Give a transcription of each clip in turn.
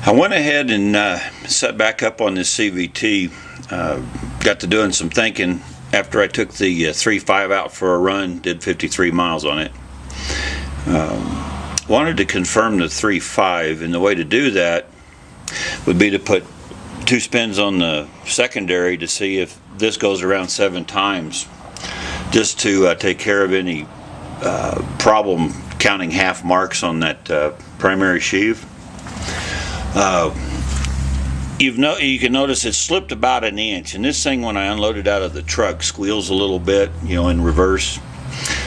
I went ahead and set back up on this CVT. Got to doing some thinking after I took the 3.5 out for a run, did 53 miles on it. Wanted to confirm the 3.5, and the way to do that would be to put 2 spins on the secondary to see if this goes around 7 times, just to take care of any problem counting half marks on that primary sheave. You can notice it slipped about an inch, and this thing, when I unloaded out of the truck, squeals a little bit, in reverse.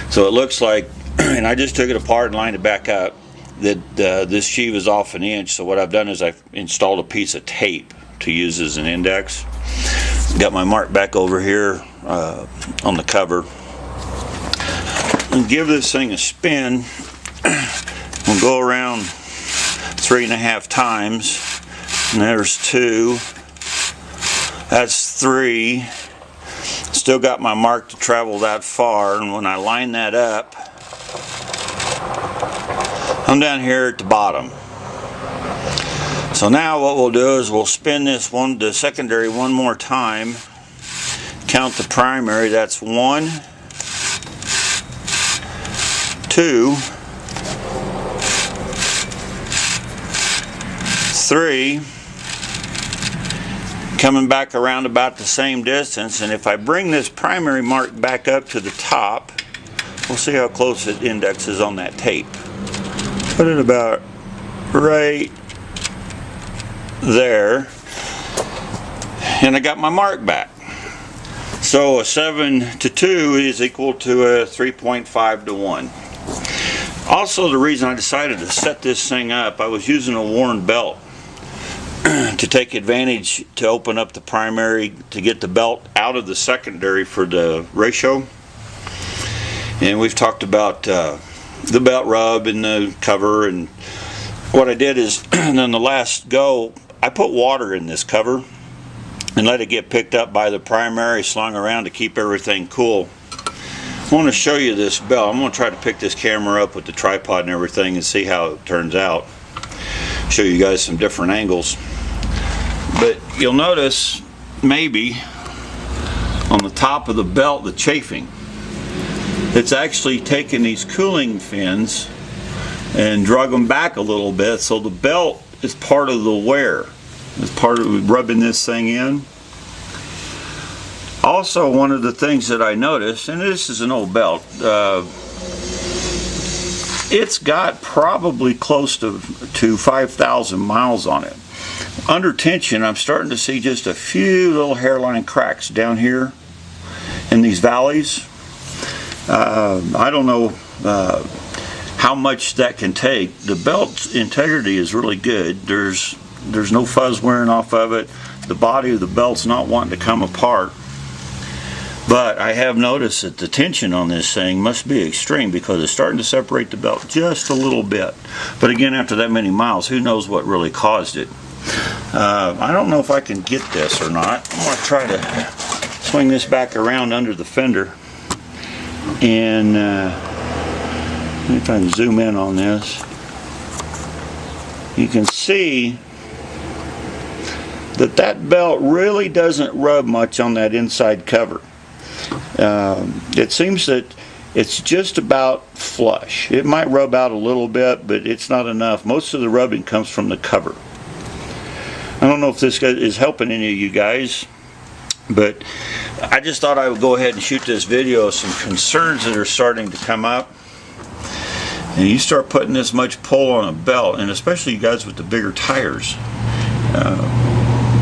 So it looks like, and I just took it apart and lined it back up, that this sheave is off an inch. So what I've done is I've installed a piece of tape to use as an index. Got my mark back over here on the cover. And give this thing a spin. We'll go around 3.5 times. And there's 2. That's 3. Still got my mark to travel that far, and when I line that up, I'm down here at the bottom. So now what we'll do is we'll spin the secondary one more time, count the primary. That's 1, 2, 3, coming back around about the same distance. And if I bring this primary mark back up to the top, we'll see how close it indexes on that tape. Put it about right there, and I got my mark back. So a 7 to 2 is equal to a 3.5 to 1. Also, the reason I decided to set this thing up, I was using a worn belt to take advantage to open up the primary to get the belt out of the secondary for the ratio. And we've talked about the belt rub and the cover, and what I did is on the last go I put water in this cover and let it get picked up by the primary, slung around to keep everything cool. I want to show you this belt. I'm going to try to pick this camera up with the tripod and everything and see how it turns out. Show you guys some different angles. But you'll notice maybe on the top of the belt the chafing. It's actually taken these cooling fins and drug them back a little bit, so the belt is part of the wear. It's part of rubbing this thing in. Also, one of the things that I noticed, and this is an old belt, it's got probably close to 5,000 miles on it. Under tension, I'm starting to see just a few little hairline cracks down here in these valleys. I don't know how much that can take. The belt's integrity is really good. There's no fuzz wearing off of it. The body of the belt's not wanting to come apart. But I have noticed that the tension on this thing must be extreme because it's starting to separate the belt just a little bit. But again, after that many miles, who knows what really caused it. I don't know if I can get this or not. I'm going to try to swing this back around under the fender. And let me try and zoom in on this. You can see that belt really doesn't rub much on that inside cover. It seems that it's just about flush. It might rub out a little bit, but it's not enough. Most of the rubbing comes from the cover. I don't know if this is helping any of you guys, but I just thought I would go ahead and shoot this video of some concerns that are starting to come up. And you start putting this much pull on a belt, and especially you guys with the bigger tires,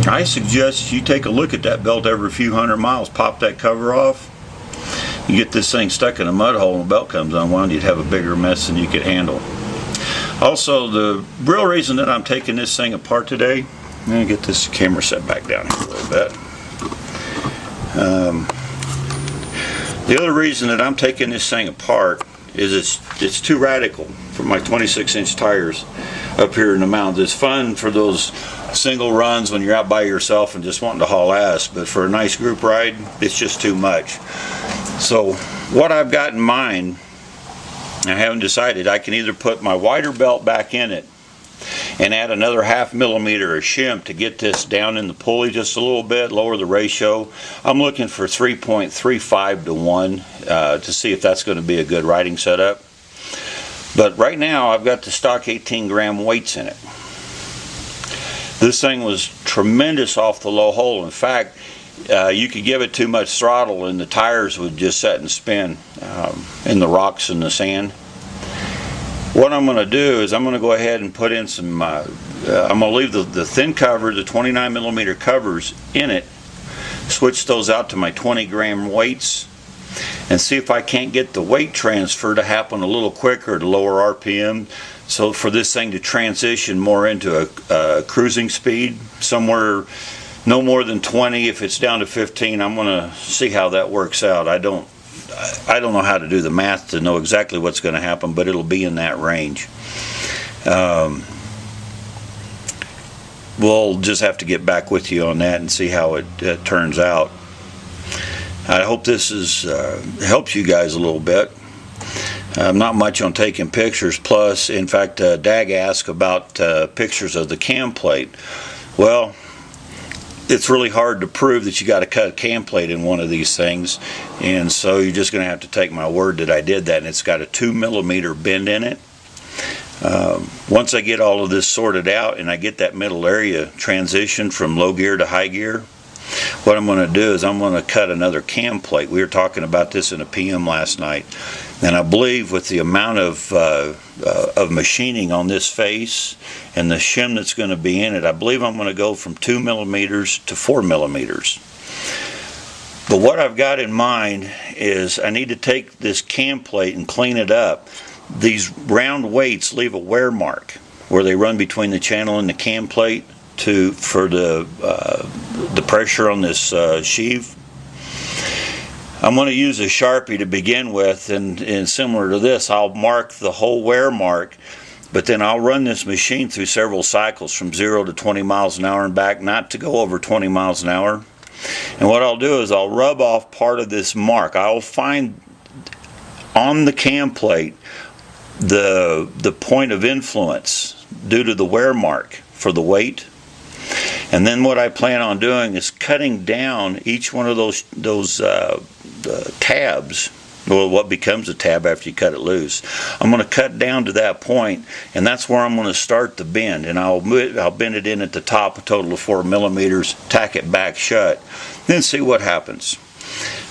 I suggest you take a look at that belt every few hundred miles, pop that cover off. You get this thing stuck in a mud hole and the belt comes unwound, you'd have a bigger mess than you could handle. Also, the real reason that I'm taking this thing apart today, I'm going to get this camera set back down here a little bit. The other reason that I'm taking this thing apart is it's too radical for my 26-inch tires up here in the mountains. It's fun for those single runs when you're out by yourself and just wanting to haul ass, but for a nice group ride, it's just too much. So what I've got in mind, I haven't decided. I can either put my wider belt back in it and add another 1/2 millimeter of shim to get this down in the pulley just a little bit, lower the ratio. I'm looking for 3.35 to 1 to see if that's going to be a good riding setup. But right now I've got the stock 18 gram weights in it. This thing was tremendous off the low hole. In fact, you could give it too much throttle and the tires would just set and spin in the rocks and the sand. What I'm going to do is I'm going to go ahead and put in some, I'm going to leave the thin cover, the 29 millimeter covers in it, switch those out to my 20 gram weights, and see if I can't get the weight transfer to happen a little quicker to lower RPM, so for this thing to transition more into a cruising speed, somewhere no more than 20. If it's down to 15, I'm going to see how that works out. I don't know how to do the math to know exactly what's going to happen, but it'll be in that range. We'll just have to get back with you on that and see how it turns out. I hope this helps you guys a little bit. Not much on taking pictures. Plus, in fact, Dag asked about pictures of the cam plate. Well, it's really hard to prove that you got to cut a cam plate in one of these things, and so you're just going to have to take my word that I did that, and it's got a 2 millimeter bend in it. Once I get all of this sorted out and I get that middle area transition from low gear to high gear, what I'm going to do is I'm going to cut another cam plate. We were talking about this in a PM last night, and I believe with the amount of machining on this face and the shim that's going to be in it, I believe I'm going to go from 2 millimeters to 4 millimeters. But what I've got in mind is I need to take this cam plate and clean it up. These round weights leave a wear mark where they run between the channel and the cam plate for the pressure on this sheave. I'm going to use a Sharpie to begin with, and similar to this, I'll mark the whole wear mark, but then I'll run this machine through several cycles from 0 to 20 miles an hour and back, not to go over 20 miles an hour. And what I'll do is I'll rub off part of this mark. I'll find on the cam plate the point of influence due to the wear mark for the weight. And then what I plan on doing is cutting down each one of those tabs, well, what becomes a tab after you cut it loose. I'm going to cut down to that point, and that's where I'm going to start the bend, and I'll bend it in at the top, a total of 4 millimeters, tack it back shut, then see what happens.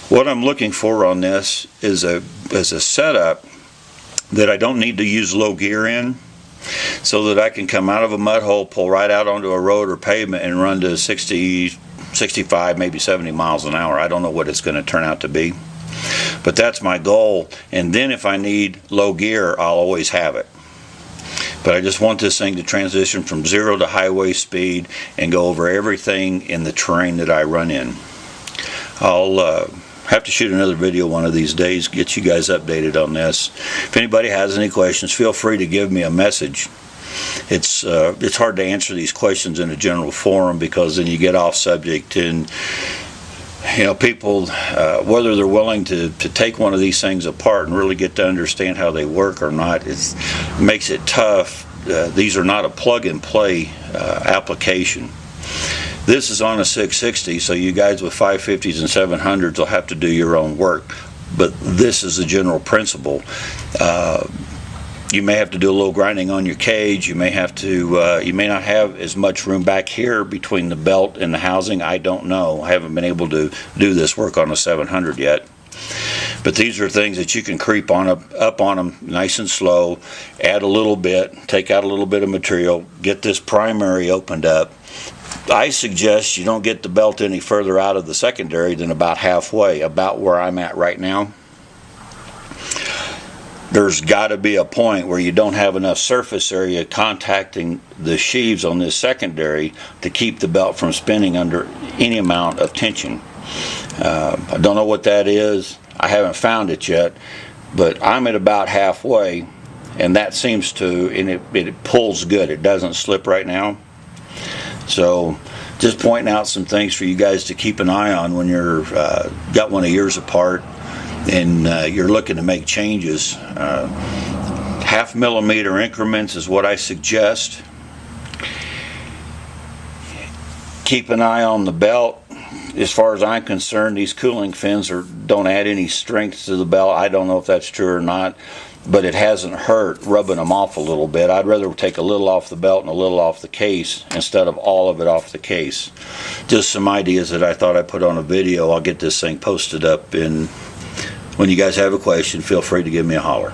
What I'm looking for on this is a setup that I don't need to use low gear in, so that I can come out of a mud hole, pull right out onto a road or pavement, and run to 60, 65, maybe 70 miles an hour. I don't know what it's going to turn out to be, but that's my goal. And then if I need low gear, I'll always have it. But I just want this thing to transition from 0 to highway speed and go over everything in the terrain that I run in. I'll have to shoot another video one of these days, get you guys updated on this. If anybody has any questions, feel free to give me a message. It's hard to answer these questions in a general forum, because then you get off subject, and people, whether they're willing to take one of these things apart and really get to understand how they work or not, it makes it tough. These are not a plug and play application. This is on a 660, so you guys with 550s and 700s will have to do your own work. But this is the general principle. You may have to do a little grinding on your cage. You may have to. You may not have as much room back here between the belt and the housing. I don't know. I haven't been able to do this work on a 700 yet. But these are things that you can creep on up on them nice and slow. Add a little bit. Take out a little bit of material. Get this primary opened up. I suggest you don't get the belt any further out of the secondary than about halfway, about where I'm at right now. There's got to be a point where you don't have enough surface area contacting the sheaves on this secondary to keep the belt from spinning under any amount of tension. I don't know what that is. I haven't found it yet, but I'm at about halfway, and that seems to, and it pulls good. It doesn't slip right now. So just pointing out some things for you guys to keep an eye on when you're got one of yours apart and you're looking to make changes. 0.5 millimeter increments is what I suggest. keep an eye on the belt. As far as I'm concerned, these cooling fins don't add any strength to the belt. I don't know if that's true or not, but it hasn't hurt rubbing them off a little bit. I'd rather take a little off the belt and a little off the case instead of all of it off the case. Just some ideas that I thought I'd put on a video. I'll get this thing posted up, and when you guys have a question, feel free to give me a holler.